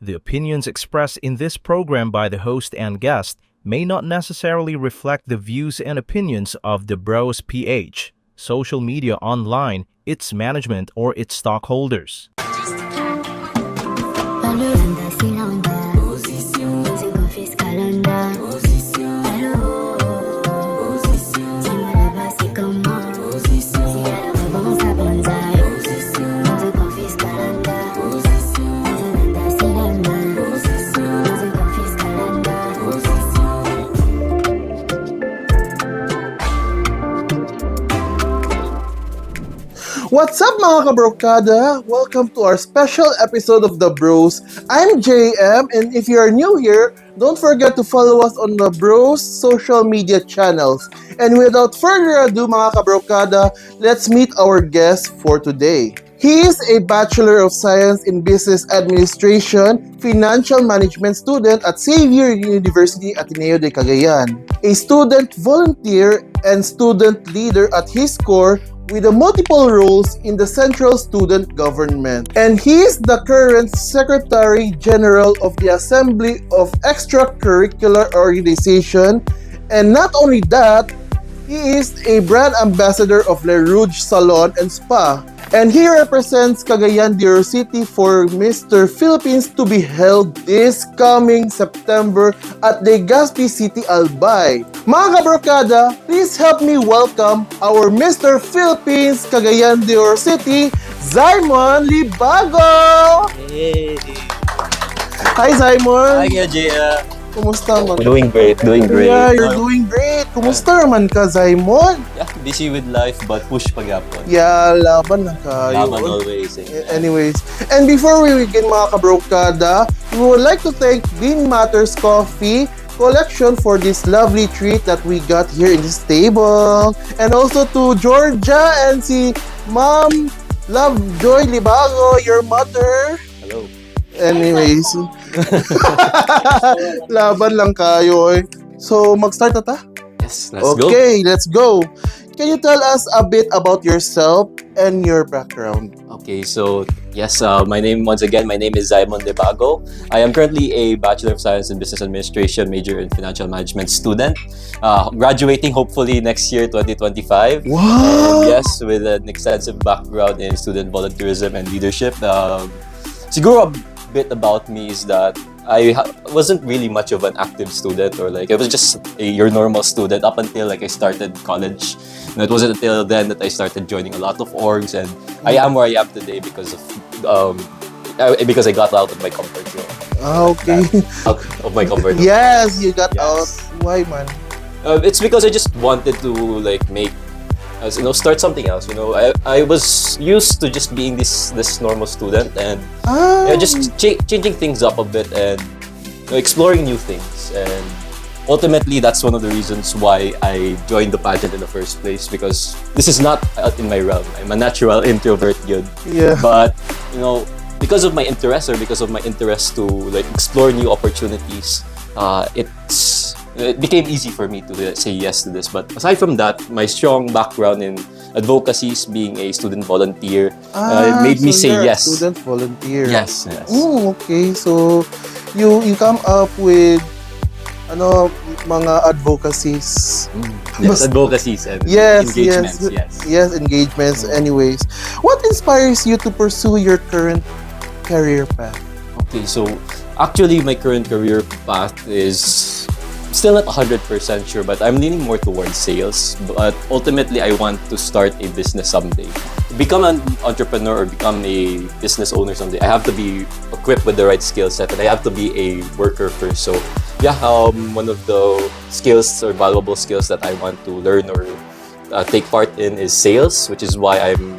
The opinions expressed in this program by the host and guest may not necessarily reflect the views and opinions of DaBros PH, social media online, its management, or its stockholders. What's up mga kabrokada? Welcome to our special episode of DaBros. I'm JM, and if you are new here, don't forget to follow us on DaBros social media channels. And without further ado mga kabrokada, let's meet our guest for today. He is a Bachelor of Science in Business Administration, Financial Management student at Xavier University Ateneo de Cagayan. A student volunteer and student leader at his core with multiple roles in the Central Student Government. And he is the current Secretary General of the Assembly of Extracurricular Organization. And not only that, he is a brand ambassador of the Rouge Salon Spa. And he represents Cagayan City for Mr. Philippines to be held this coming September at Legazpi City, Albay. Mga kabrokada, please help me welcome our Mr. Philippines Cagayan City, Zaymun Libago! Hey! Hi Zaymun! Hi, Jia! Kumusta man? Doing great. Yeah, you're doing great. Kumusta naman ka, Zaymun? Yeah, busy with life but push pag-apon. Yeah, laban na kayo. Laban always. Anyways, and before we begin mga kabrokada, we would like to thank Bean Matters Coffee Collection for this lovely treat that we got here in this table. And also to Georgia and si Ma'am Lovejoy Libago, your mother. Hello. Anyways, laban lang kayo eh. So, mag-start na ta? Yes, let's go. Okay, let's go. Can you tell us a bit about yourself and your background? Okay, so yes, my name is Zaymun Libago. I am currently a Bachelor of Science in Business Administration, major in Financial Management student. Graduating hopefully next year, 2025. Wow! And yes, with an extensive background in student volunteerism and leadership. Siguro a bit about me is that I wasn't really much of an active student, or like I was just your normal student up until like I started college. And it wasn't until then that I started joining a lot of orgs, and I am where I am today because I got out of my comfort zone. Okay. Out of my comfort zone. Yes, you got out. Yes. Why, man? It's because I just wanted to like start something else. I was used to just being this normal student, and just changing things up a bit and exploring new things. And ultimately, that's one of the reasons why I joined the pageant in the first place, because this is not in my realm. I'm a natural introvert, yun. Yeah. But because of my interest, to like explore new opportunities, it became easy for me to say yes to this. But aside from that, my strong background in advocacies, being a student volunteer, made me say you're yes. A student volunteer. Yes. Oh, okay. So you come up with mga advocacies. Yes, advocacies and engagements. Yes, engagements. Anyways, what inspires you to pursue your current career path? Okay, so actually my current career path is still not 100% sure, but I'm leaning more towards sales. But ultimately, I want to start a business someday. To become an entrepreneur or become a business owner someday, I have to be equipped with the right skill set, and I have to be a worker first. So yeah, one of the skills or valuable skills that I want to learn or take part in is sales, which is why I'm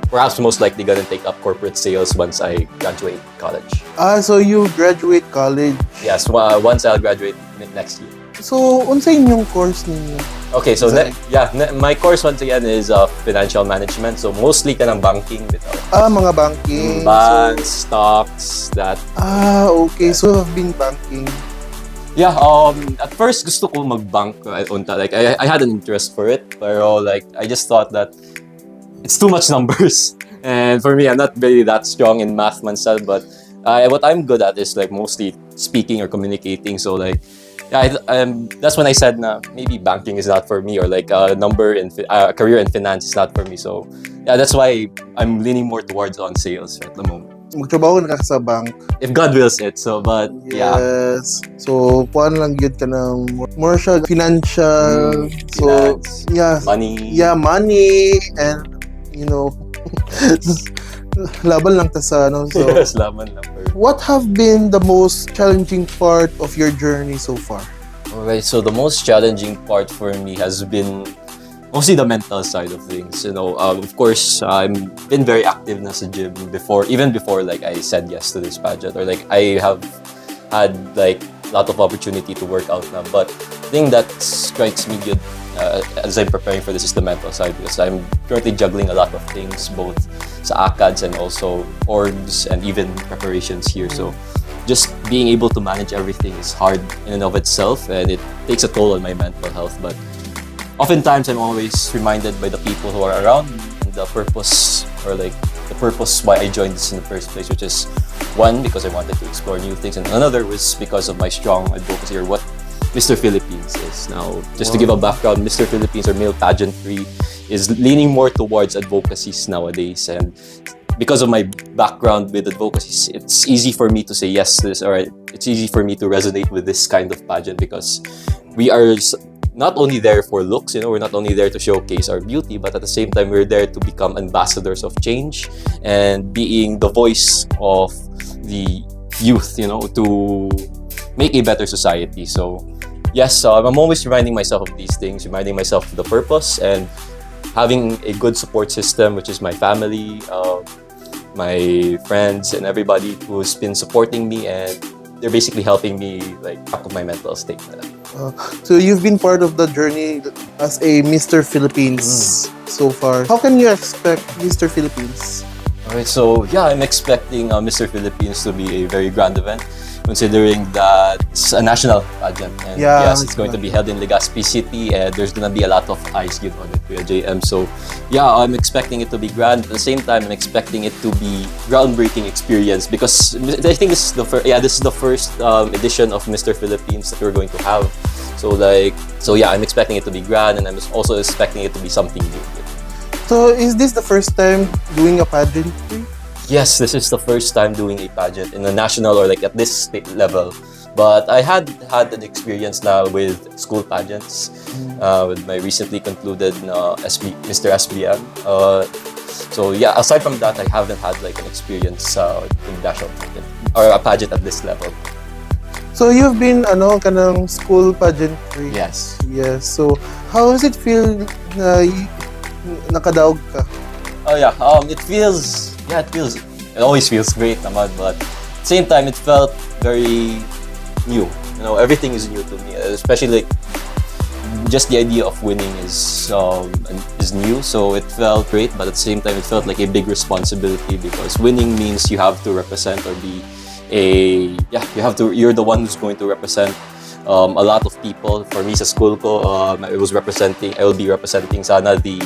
perhaps most likely gonna take up corporate sales once I graduate college. So you graduate college? Yes, once I'll graduate next year. So, unsa inyong course ninyo? Okay, so my course once again is financial management. So mostly ka ng banking bitaw. Mga banking. Bonds, stocks, that. Okay. So, I've been banking. Yeah, at first gusto ko mag-bank unta. Like I had an interest for it, pero like I just thought that it's too much numbers. And for me, I'm not really that strong in math myself, but What I'm good at is like mostly speaking or communicating. So like, yeah, that's when I said na maybe banking is not for me, or like career in finance is not for me. So yeah, that's why I'm leaning more towards on sales at the moment. Magtrabaho na ka sa bank. If God wills it. So, but yeah. Yes. So, kuan lang yun ka ng more siya financial. So, Finance, yeah. money. Yeah, money and, you know, laban lang ta sa ano. So, Yes, laban lang. what have been the most challenging part of your journey so far? Okay, so the most challenging part for me has been mostly the mental side of things. You know, of course, I've been very active na sa gym even before like I said yes to this pageant, or like I have had like a lot of opportunity to work out now. But the thing that strikes me good as I'm preparing for this is the mental side, because I'm currently juggling a lot of things, both sa ACADS and also orgs and even preparations here. So just being able to manage everything is hard in and of itself, and it takes a toll on my mental health. But oftentimes, I'm always reminded by the people who are around me and the purpose, or like the purpose why I joined this in the first place, which is one, because I wanted to explore new things, and another was because of my strong advocacy, or what Mr. Philippines is. Now, just to give a background, Mr. Philippines, or male pageantry, is leaning more towards advocacies nowadays, and because of my background with advocacy, it's easy for me to say yes to this, or it's easy for me to resonate with this kind of pageant, because we are not only there for looks, we're not only there to showcase our beauty, but at the same time, we're there to become ambassadors of change and being the voice of the youth, to make a better society. So, yes, I'm always reminding myself of these things, reminding myself of the purpose, and having a good support system, which is my family, my friends, and everybody who's been supporting me, and they're basically helping me like back of my mental state. So you've been part of the journey as a Mr. Philippines so far. How can you expect Mr. Philippines? Alright, so yeah, I'm expecting Mr. Philippines to be a very grand event, considering that it's a national pageant. And yes, it's going to be held in Legazpi City, and there's going to be a lot of eyes given on it, Kuya JM. So yeah, I'm expecting it to be grand. At the same time, I'm expecting it to be groundbreaking experience, because I think this is the first edition of Mr. Philippines that we're going to have. So yeah, I'm expecting it to be grand, and I'm also expecting it to be something new. So is this the first time doing a pageantry? Yes, this is the first time doing a pageant in a national, or like at this state level. But I had an experience now with school pageants, with my recently concluded Mr. SBM. So yeah, aside from that, I haven't had like an experience in national pageant, or a pageant at this level. So you've been kanang school pageantry. Yes. Yes. So how does it feel na nakadaog ka? Oh yeah, it always feels great naman, but at the same time, it felt very new. Everything is new to me, especially like just the idea of winning is new. So it felt great, but at the same time, it felt like a big responsibility, because winning means you have to represent, or you're the one who's going to represent a lot of people. For me, sa school ko, I will be representing sana the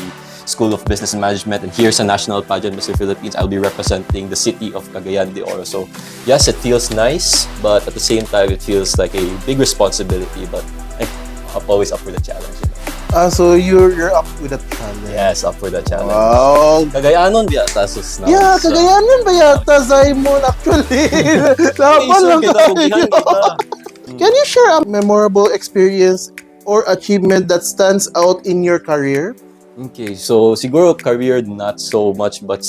School of Business and Management, and here's a national pageant, Mr. Philippines, I'll be representing the city of Cagayan de Oro. So yes, it feels nice, but at the same time, it feels like a big responsibility, but I'm always up for the challenge. So you're up with the challenge? Yes, up for the challenge. Wow! Cagayanon ba yata sus na? Yeah, Cagayanon ba yata, Zaymun, actually? Laban lang tayo. Can you share a memorable experience or achievement that stands out in your career? Okay, so siguro career not so much, but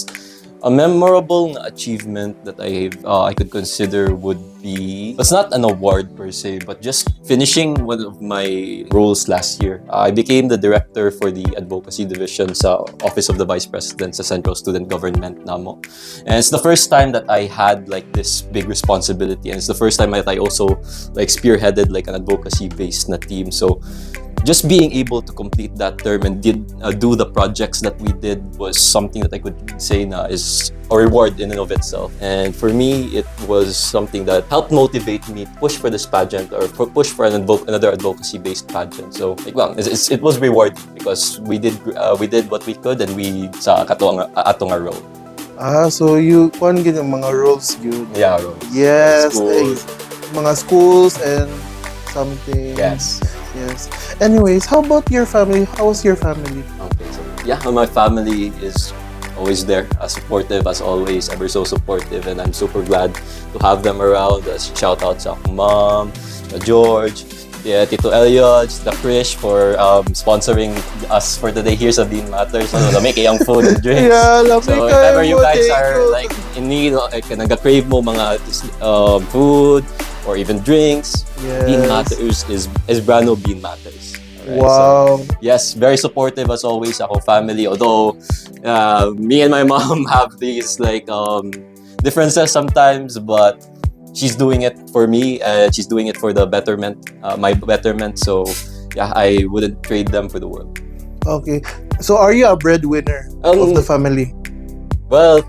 a memorable achievement that I could consider would be, it's not an award per se, but just finishing one of my roles last year. I became the director for the Advocacy Division sa Office of the Vice President sa Central Student Government namo. And it's the first time that I had like this big responsibility, and it's the first time that I also like spearheaded like an advocacy-based na team. So just being able to complete that term and do the projects that we did was something that I could say is a reward in and of itself. And for me, it was something that helped motivate me to push for this pageant, or push for another advocacy-based pageant. So it was rewarding, because we did what we could, and we sa atong role. So you kuan gid ang mga roles yun. Yeah, roles. Yes, School. mga schools and something. Yes. Yes. Anyways, how about your family? How's your family? Okay, so yeah, my family is always there, as supportive as always, ever so supportive, and I'm super glad to have them around. Shout out sa akong mom, George, Tito Elliot, the Krish for sponsoring us for today here sa Bean Matters. Make iyang food and drinks. Yeah, So if ever you guys are like in need, like nag-crave mo mga food or even drinks, Yes. Bean Matters is brand new Bean Matters. Alright, Wow. so, yes, very supportive as always, ako family. Although me and my mom have these like differences sometimes, but she's doing it for me and she's doing it for the betterment, my betterment. So yeah, I wouldn't trade them for the world. Okay. So are you a breadwinner of the family? Well,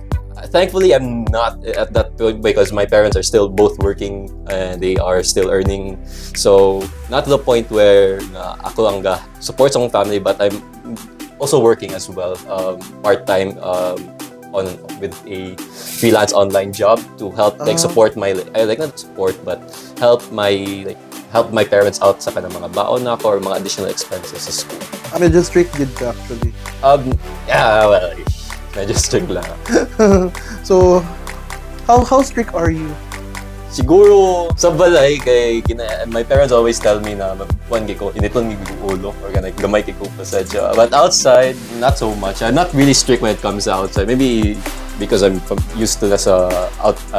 thankfully I'm not at that point because my parents are still both working and they are still earning. So not to the point where ako ang support sa akong family, but I'm also working as well, part-time, with a freelance online job to help like support my not support but help my parents out sa kanang mga baon na or mga additional expenses sa school. Medyo strict did ka actually. Yeah, well, medyo strict lang. So how strict are you? Siguro sa balay kay my parents always tell me na kuan ko initon mi ulo or gamay kay ko pasadya. But outside, not so much. I'm not really strict when it comes to outside. Maybe because I'm used to nasa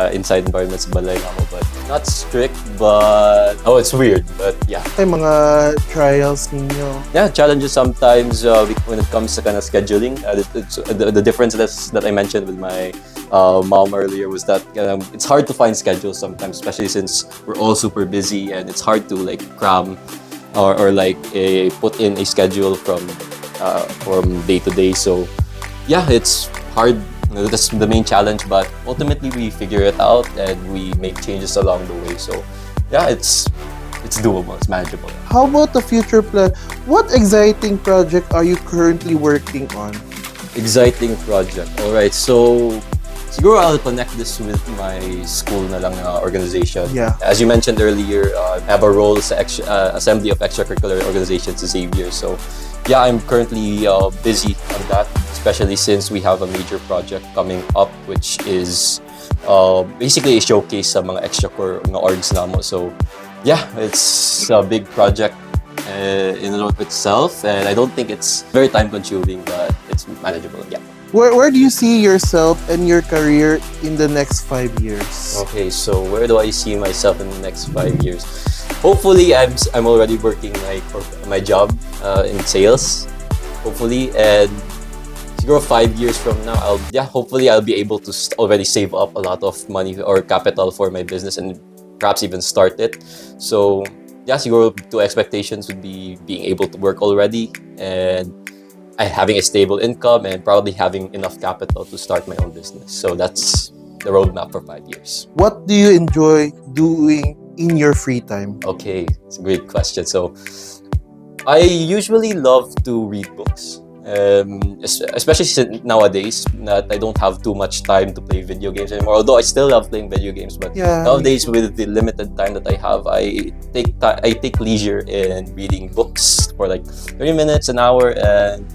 inside environments sa balay ako, but not strict. But it's weird. But yeah. Ay mga trials ninyo. Yeah, challenges sometimes when it comes to kind of scheduling. The difference that I mentioned with my mom earlier was that it's hard to find schedules sometimes, especially since we're all super busy and it's hard to like cram or like put in a schedule from day to day. So yeah, it's hard. That's the main challenge, but ultimately we figure it out and we make changes along the way. So yeah, it's doable, it's manageable. How about the future plan? What exciting project are you currently working on? Exciting project. All right, so siguro I'll connect this with my school na lang organization. Yeah. As you mentioned earlier, I have a role sa Assembly of Extracurricular Organizations sa Xavier. So yeah, I'm currently busy on that, especially since we have a major project coming up, which is basically a showcase sa mga extracurricular orgs namo. So yeah, it's a big project in and of itself, and I don't think it's very time consuming, but it's manageable. Yeah. Where do you see yourself and your career in the next 5 years? Okay, so where do I see myself in the next 5 years? Hopefully, I'm already working my job in sales. Hopefully, and siguro 5 years from now, hopefully I'll be able to already save up a lot of money or capital for my business and perhaps even start it. So yeah, siguro two expectations would be being able to work already and having a stable income and probably having enough capital to start my own business. So that's the roadmap for 5 years. What do you enjoy doing in your free time? Okay, it's a great question. So I usually love to read books. Especially nowadays that I don't have too much time to play video games anymore. Although I still love playing video games, but nowadays with the limited time that I have, I take leisure in reading books for like 30 minutes, an hour, and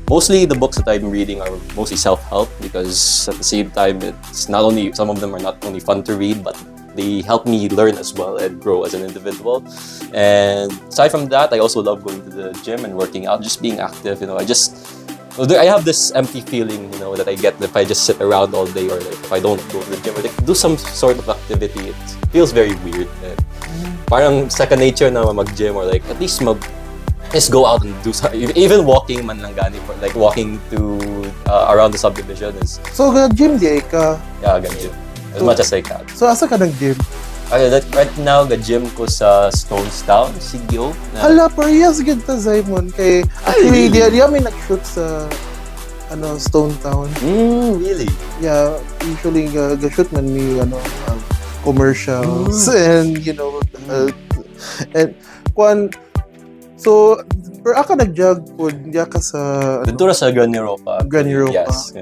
mostly the books that I'm reading are mostly self-help because at the same time, it's not only some of them are not only fun to read, but they help me learn as well and grow as an individual. And aside from that, I also love going to the gym and working out, just being active. I have this empty feeling, that I get if I just sit around all day or like if I don't go to the gym or like do some sort of activity. It feels very weird. Parang second nature na mag-gym or like at least just go out and do something. Even walking man lang gani, like walking to around the subdivision is. So gym di ka? Yeah, gym. As much as I can. So asa ka nag-gym? Right now, gym ko sa Stonestown, Sigyo. Hala, parehas gid ta Zaymun kay actually di may nag-shoot sa Stone Town. Really? Yeah, usually ga-shoot man mi commercials and and kwan so pero aka nag-jog pod diya ka sa Dito ra sa Gran Europa. Gran Europa. Yes.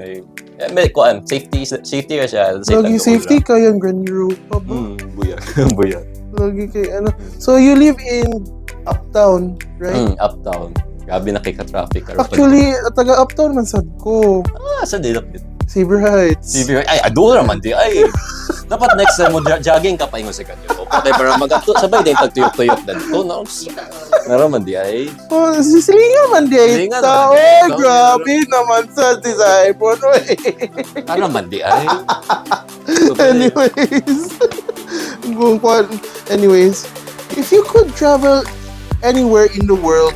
May kuan, safety ka siya. Lagi safety kayang granero pa ba? Buya. Buya. Lagi kay ano. So you live in Uptown, right? Uptown. Grabe nakika-traffic. Actually, taga Uptown man sad ko. Sa dilap din. Saber Heights. Ay, ado naman di. Ay, dapat next time mo jogging ka pa ingo sa kanyo. Okay, para mag-ato. Sabay din tagtuyok-tuyok na dito. Naraman di ay. Oh, sisilingan man di ay. Silingan Tao, naman di. grabe naman sa Zaymun. Naraman di ay. Anyways, if you could travel anywhere in the world,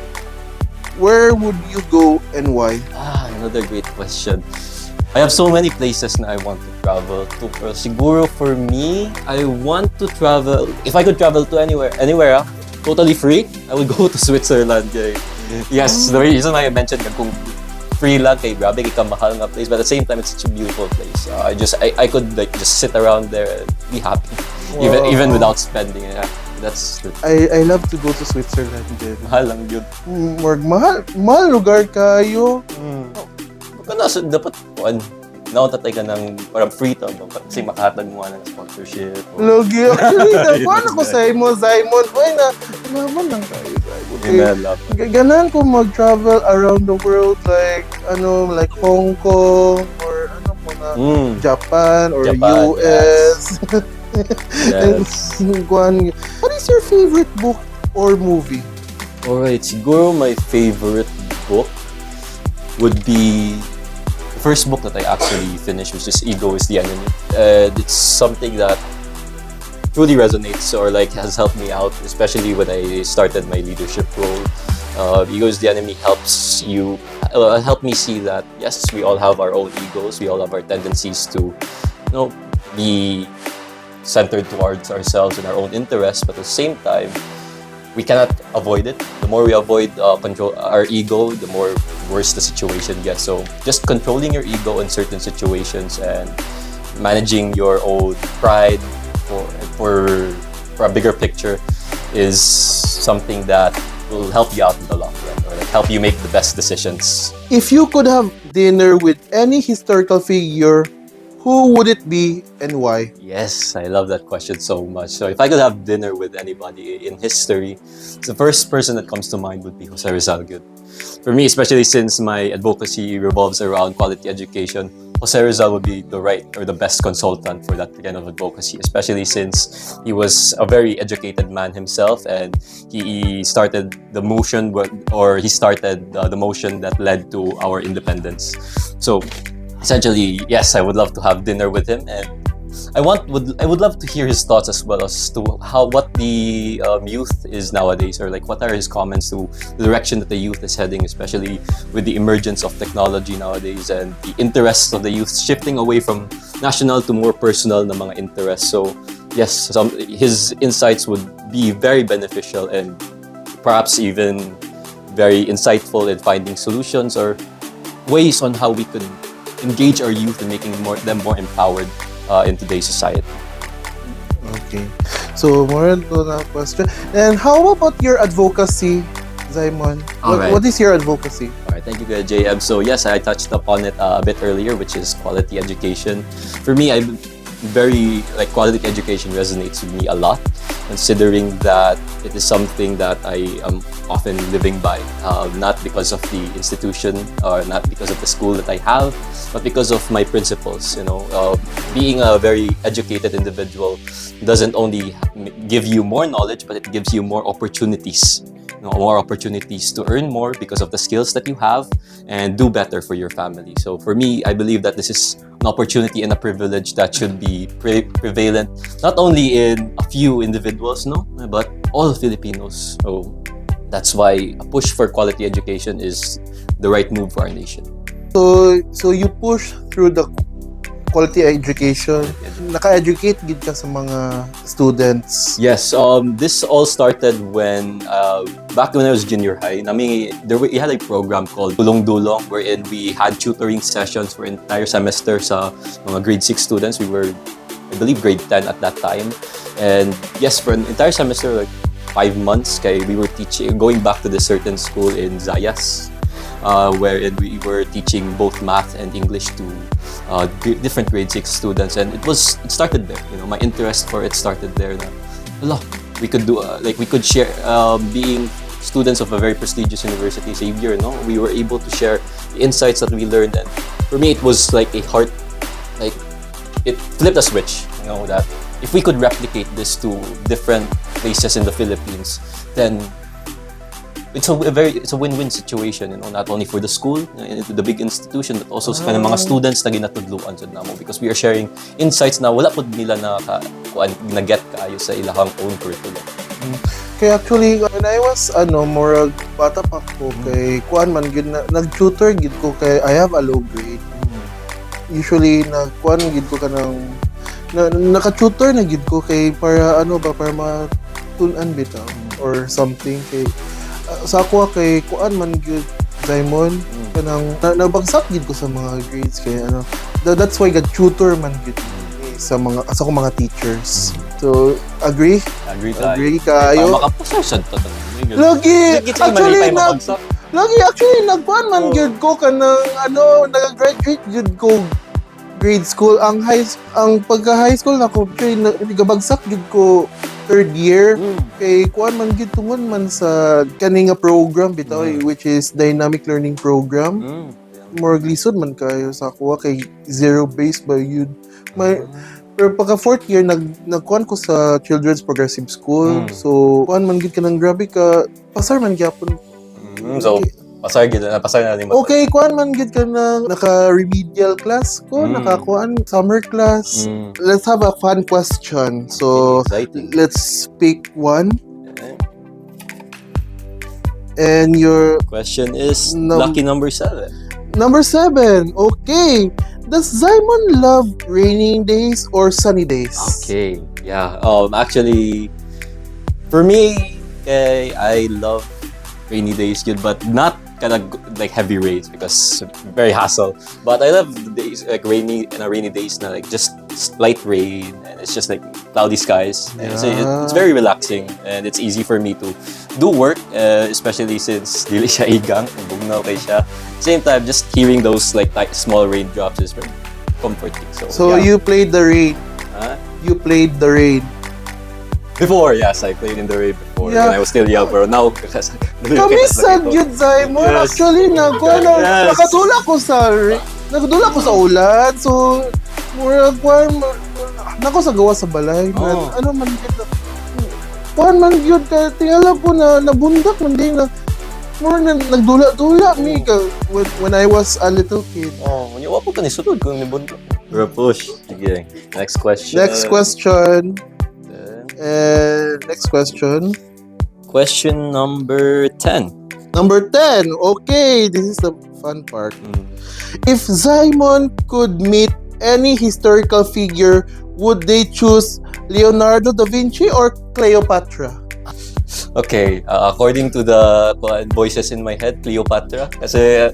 where would you go and why? Another great question. I have so many places na I want to travel to. Pero siguro for me, I want to travel. If I could travel to anywhere, totally free, I would go to Switzerland. Yes, the reason why I mentioned kung free lang kay grabe kay kamahal nga place, but at the same time it's such a beautiful place. I could like just sit around there and be happy, even without spending. That's the... I love to go to Switzerland din. Mahal lang yun. Mahal lugar kayo. Kasi dapat nauntatay ka ng parang free to kasi makahatag mo ng sponsorship. Logi. Actually, paano ko Zaymun? Uy na, naman lang tayo. Okay. Ganan ko mag-travel around the world like Hong Kong or Japan or US. Yes. Juan, what is your favorite book or movie? Alright, siguro my favorite book would be the first book that I actually finished, which is Ego is the Enemy. It's something that truly resonates or like has helped me out, especially when I started my leadership role. Ego is the Enemy helps you, help me see that yes, we all have our own egos, we all have our tendencies to, be centered towards ourselves and our own interests, but at the same time, we cannot avoid it. The more we avoid control our ego, the more worse the situation gets. So just controlling your ego in certain situations and managing your own pride for a bigger picture is something that will help you out in the long run, or like help you make the best decisions. If you could have dinner with any historical figure, who would it be and why? Yes, I love that question so much. So if I could have dinner with anybody in history, the first person that comes to mind would be Jose Rizal. For me, especially since my advocacy revolves around quality education, Jose Rizal would be the right or the best consultant for that kind of advocacy, especially since he was a very educated man himself and he started the motion the motion that led to our independence. So essentially, yes, I would love to have dinner with him, and I would love to hear his thoughts as well as to what the youth is nowadays, or like what are his comments to the direction that the youth is heading, especially with the emergence of technology nowadays and the interests of the youth shifting away from national to more personal na mga interests. So yes, his insights would be very beneficial and perhaps even very insightful in finding solutions or ways on how we could engage our youth in making them more empowered in today's society. Okay. So, more to na question. And how about your advocacy, Zaymun? What is your advocacy? All right, thank you, JM. So yes, I touched upon it a bit earlier, which is quality education. For me, quality education resonates with me a lot, considering that it is something that I am often living by, not because of the institution or not because of the school that I have, but because of my principles. Being a very educated individual doesn't only give you more knowledge, but it gives you more opportunities. More opportunities to earn more because of the skills that you have and do better for your family. So for me, I believe that this is an opportunity and a privilege that should be prevalent not only in a few individuals, but all Filipinos. So that's why a push for quality education is the right move for our nation. So you push through the quality education. Naka-educate gid ka sa mga students. Yes, this all started when back when I was junior high. We had a program called Dulong-Dulong wherein we had tutoring sessions for entire semester sa mga grade 6 students. We were, I believe, grade 10 at that time. And yes, for an entire semester, like 5 months, we were going back to this certain school in Zayas. wherein we were teaching both math and English to different grade 6 students, and it started there. My interest for it started there. We could do we could share being students of a very prestigious university, Xavier. We were able to share the insights that we learned, and for me, it was like it flipped a switch. That if we could replicate this to different places in the Philippines, then it's a win-win situation, not only for the school, the big institution, but also sa kanang mga students na ginatudluan jud namo, because we are sharing insights na wala pod nila na-get kaayo sa ilahang own curriculum. Kaya actually, when I was more bata pa ko, kay kuan man gid nag-tutor gid ko kay I have a low grade. Usually nagkuan gid ko kanang naka-tutor na gid ko kay para para matun-an bitaw or something kay sa ako kay kuan man gyud Zaymun kanang nabagsak gid ko sa mga grades kay that's why gad tutor man gyud sa akong mga teachers. So agree kayo makapasasad ta lagi actually nagkuan man gyud ko kanang nag-graduate gyud ko grade school ang pagka high school nako nagabagsak gyud ko third year kay kuan man gid tungod man sa kaninga program bitaw which is dynamic learning program. More glisod man kayo sa kuha kay zero base ba yun. Pero pagka fourth year nagkuan ko sa Children's Progressive School. So kuan man gid kanang grabe ka pasar man gyapon. So pasar na ni mo. Okay, kuan man gid ka na naka-remedial class ko, nakakuan summer class. Let's have a fun question. So, let's pick one. And your question is lucky number 7. Number 7. Okay. Does Zaymun love raining days or sunny days? Okay. Yeah. Actually, for me, I love rainy days, good, but not kind of like heavy rains because very hassle. But I love the days like rainy days, na like just light rain and it's just like cloudy skies. And so it's very relaxing and it's easy for me to do work, especially since dili siya iyang, bugnaw kay siya. Same time, just hearing those like small raindrops is very comforting. So yeah. You played the rain. Huh? You played the rain. Before, yes, I played in the rain before when I was still young, pero now kami sad yun, Zaymun. Yes. Actually, nakadula ko sa ulan. So, nako sa gawa sa balay. Ano man yun? Kuhan man yun. Tingala ko na nabundak man din na nagdula-dula mi when I was a little kid. Manyawa po ka ni sunod kung nabundak. Pero push. Sige. Next question. Next question. Question number 10. Number 10. Okay, this is the fun part. If Zaymun could meet any historical figure, would they choose Leonardo da Vinci or Cleopatra? Okay, according to the voices in my head, Cleopatra. Kasi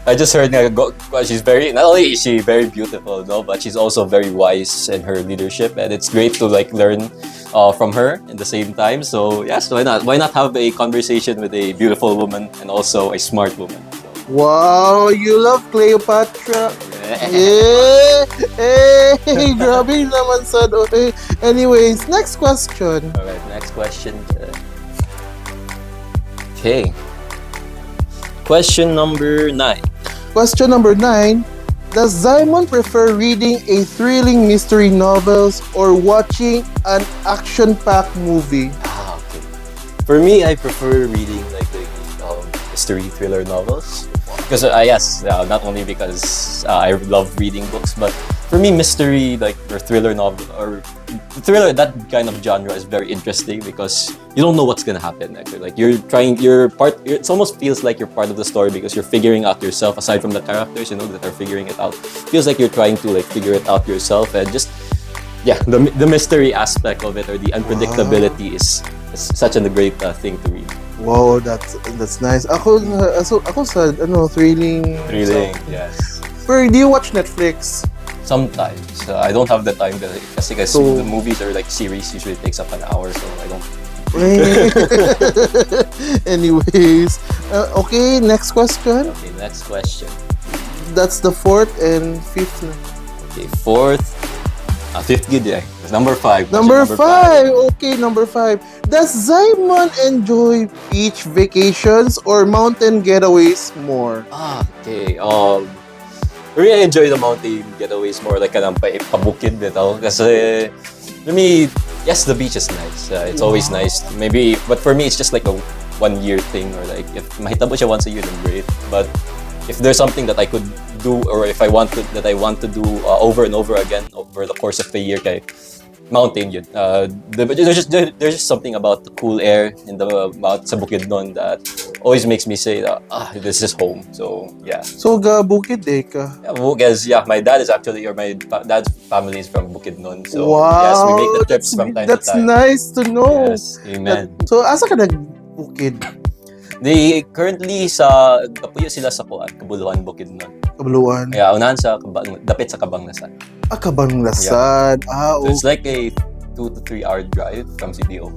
I just heard she's not only is she very beautiful, but she's also very wise in her leadership, and it's great to like learn from her at the same time. So yes, why not? Why not have a conversation with a beautiful woman and also a smart woman? Wow, you love Cleopatra. Yeah. Hey, grabe naman sad. Okay. Anyways, next question. Alright, next question. Okay. Question number 9. Question number 9. Does Zaymun prefer reading a thrilling mystery novels or watching an action-packed movie? Okay. For me, I prefer reading like the mystery thriller novels. Because not only because I love reading books, but for me, mystery or thriller novel or thriller, that kind of genre is very interesting because you don't know what's gonna happen. Actually, like it almost feels like you're part of the story because you're figuring out yourself. Aside from the characters, that are figuring it out, feels like you're trying to figure it out yourself, and just the mystery aspect of it or the unpredictability is such a great thing to read. Wow, that's nice. Ako sa thrilling. Thrilling, yes. Pero do you watch Netflix? Sometimes. I don't have the time kasi So- the movies or like series usually takes up an hour, so I don't. Anyways, okay, next question. Okay, next question. That's the fourth and fifth. Okay, fifth gid eh. Number 5. Number five. Okay, number 5. Does Zaymun enjoy beach vacations or mountain getaways more? Okay. I really enjoy the mountain getaways more like kanang pabukid bitaw kasi for me, yes, the beach is nice. It's always nice. Maybe, but for me, it's just like a 1 year thing, or like if mahitabo siya once a year, then great. But if there's something that I could do, or if I want to do over and over again over the course of the year, kay mountain yun. There's just something about the cool air in the sa bukid nun that always makes me say that this is home. So yeah. So, ga bukid eh ka. Yeah, my dad is actually, or my dad's family is from Bukidnon. So Wow, yes, we make the trips from time to that's time. nice to know. Yes, amen. So, asa ka nag-bukid? They currently sa kapuyo sila sa Kabuluhan, Bukidnon. Kabuluan. Kaya unahan sa dapit sa Kabanglasan. Kabanglasan. So it's like a 2 to 3 hour drive from CDO.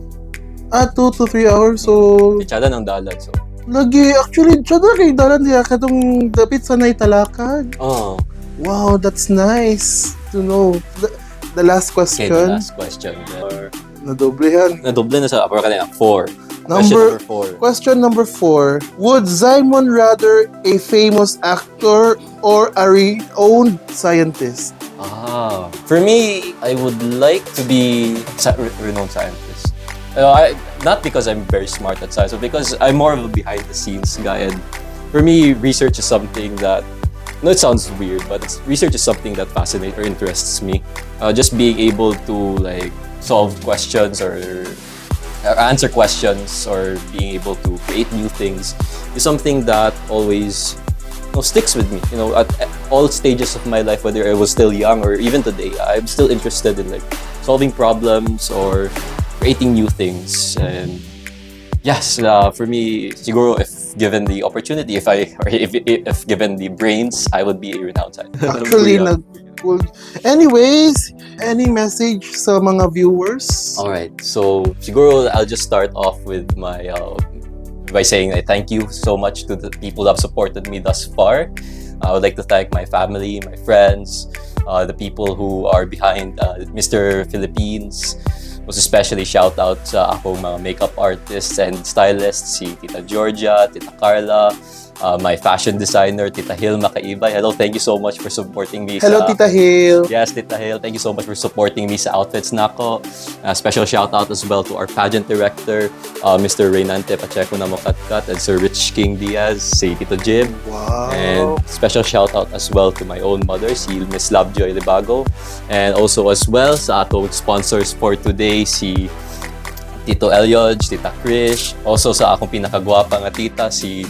2 to 3 hours. So, Itsada ng dalan. So lagi, actually, siya na kay dalan niya katong dapit sa Naitalakad. Wow, that's nice to know. The last okay, question. the last question. Nadoblehan. Nadoble na sa apor kanina 4. Question number 4. Would Zaymun rather a famous actor or a renowned scientist? For me, I would like to be renowned scientist. Not because I'm very smart at science, but because I'm more of a behind-the-scenes guy. And for me, research is something that, it sounds weird, but research is something that fascinates or interests me. Just being able to like solve questions or answer questions or being able to create new things is something that always sticks with me. At all stages of my life, whether I was still young or even today, I'm still interested in like solving problems or creating new things. And yes, for me, siguro if given the opportunity, if given the brains, I would be a renowned scientist. Actually, cool. Anyways, any message sa mga viewers? Alright, so siguro I'll just start off with my by saying I thank you so much to the people that have supported me thus far. I would like to thank my family, my friends, the people who are behind Mr. Philippines. Most especially shout out sa akong mga makeup artists and stylists, si Tita Georgia, Tita Carla, my fashion designer, Tita Hil Makaibay. Hello, thank you so much for supporting me. Hello, Tita Hil. Yes, Tita Hil, thank you so much for supporting me sa outfits nako. Special shout out as well to our pageant director, Mr. Reynante Pacheco Namokatkat, and Sir Rich King Diaz, si Tito Jib. Wow. And special shout out as well to my own mother, si Miss Lovejoy Libago. And also as well sa atong sponsors for today, si Tito Elyoj, Tita Krish. Also sa akong pinakagwapa nga tita, si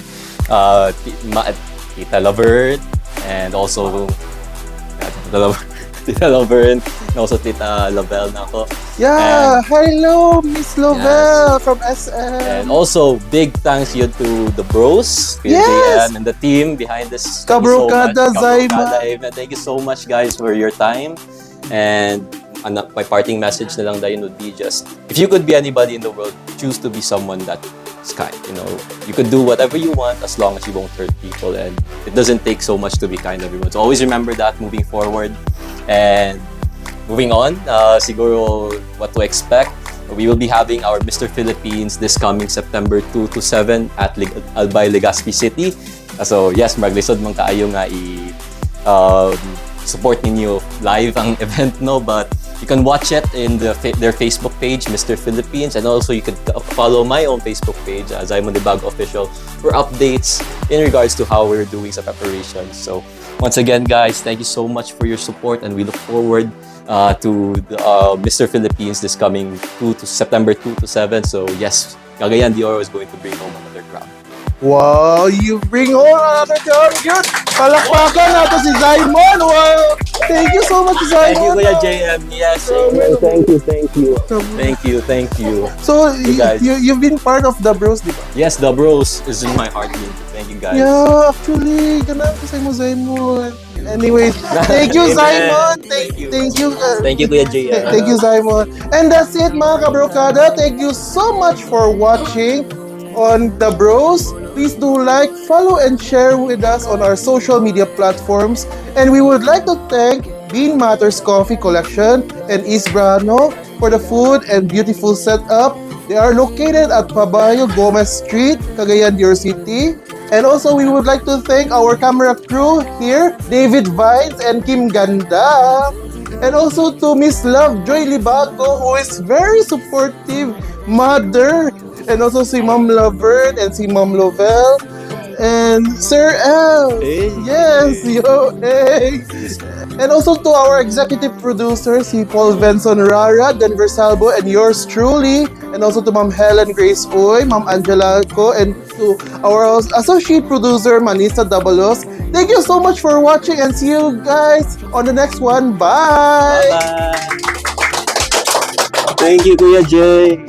Tita Laverne, and also Tita Laverne, and also Tita Lavelle na ako. Yeah, hello, Miss Lovelle from SM. And also, big thanks yun to DaBros, Yes! JM, and the team behind this. Kabrokada, Zaymun. Thank you so much, guys, for your time. And my parting message na lang dahil would be just, if you could be anybody in the world, choose to be someone that is kind. You could do whatever you want as long as you won't hurt people, and it doesn't take so much to be kind to everyone. So always remember that moving forward. And moving on, siguro what to expect. We will be having our Mr. Philippines this coming September 2 to 7 at Albay, Legazpi City. So yes, maglisod man kaayo nga support ninyo live ang event, but you can watch it in their Facebook page, Mr. Philippines, and also you can follow my own Facebook page, Zaymun Libago Official, for updates in regards to how we're doing sa preparations. So once again, guys, thank you so much for your support, and we look forward to Mr. Philippines this coming September 2 to 7. So yes, Cagayan de Oro is going to bring home another crown. Wow, you bring home another crown. Good. Palakpakan nato si Zaymun. Wow. Thank you so much, Thank you, Zaymun. Kuya JM. Yes, thank you. So, You guys. you've been part of DaBros, di ba? Yes, DaBros is in my heart. Thank Thank you, guys. Yeah, actually, ganun ko sa'yo mo, Zaymun. Anyways, thank you, Zaymun. Thank you. Thank you, Kuya Jay. Thank you, Zaymun. And that's it, mga kabrokada. Thank you so much for watching on The Bros. Please do like, follow, and share with us on our social media platforms. And we would like to thank Bean Matters Coffee Collection and Isbrano for the food and beautiful setup. They are located at Pabayo-Gomez Street, Cagayan, City. And also, we would like to thank our camera crew here, David Vines and Kim Ganda. And also to Miss Love Joy Libago, who is very supportive mother. And also si Ma'am Laverne and si Ma'am Lovell. And Sir L. Hey. Yes, yo, hey. And also to our executive producers, si Paul Venson Rara, Denver Salvo, and yours truly. And also to Ma'am Helen Grace Oy, Ma'am Angela Ko, and to our associate producer, Manissa Dabalos. Thank you so much for watching and see you guys on the next one. Bye! Bye-bye. Thank you, Kuya Jay.